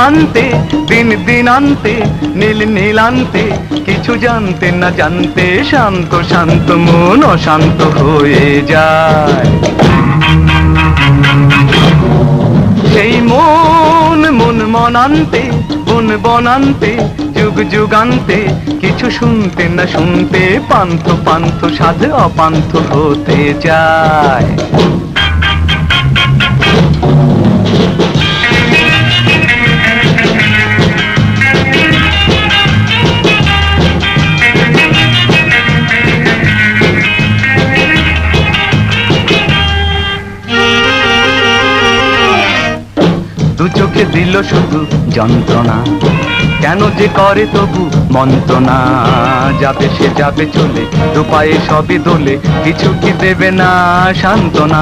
ক্লান্তে দিন দিনান্তে নীল নীলান্তে কিছু জানতে না জানতে শান্ত শান্ত মন অশান্ত হয়ে যায়। সেই মন মন মনান্তে বন বনান্তে যুগ যুগান্তে কিছু শুনতে না শুনতে পান্থ পান্থ সাধ অপান্থ হতে যায়। দু চোখে দিল শুধু যন্ত্রণা, কেন যে করে তবু মন্ত্রণা। যাবে সে যাবে চলে, দু পায়ে সবই দোলে, কিছু কি দেবে না সান্ত্বনা।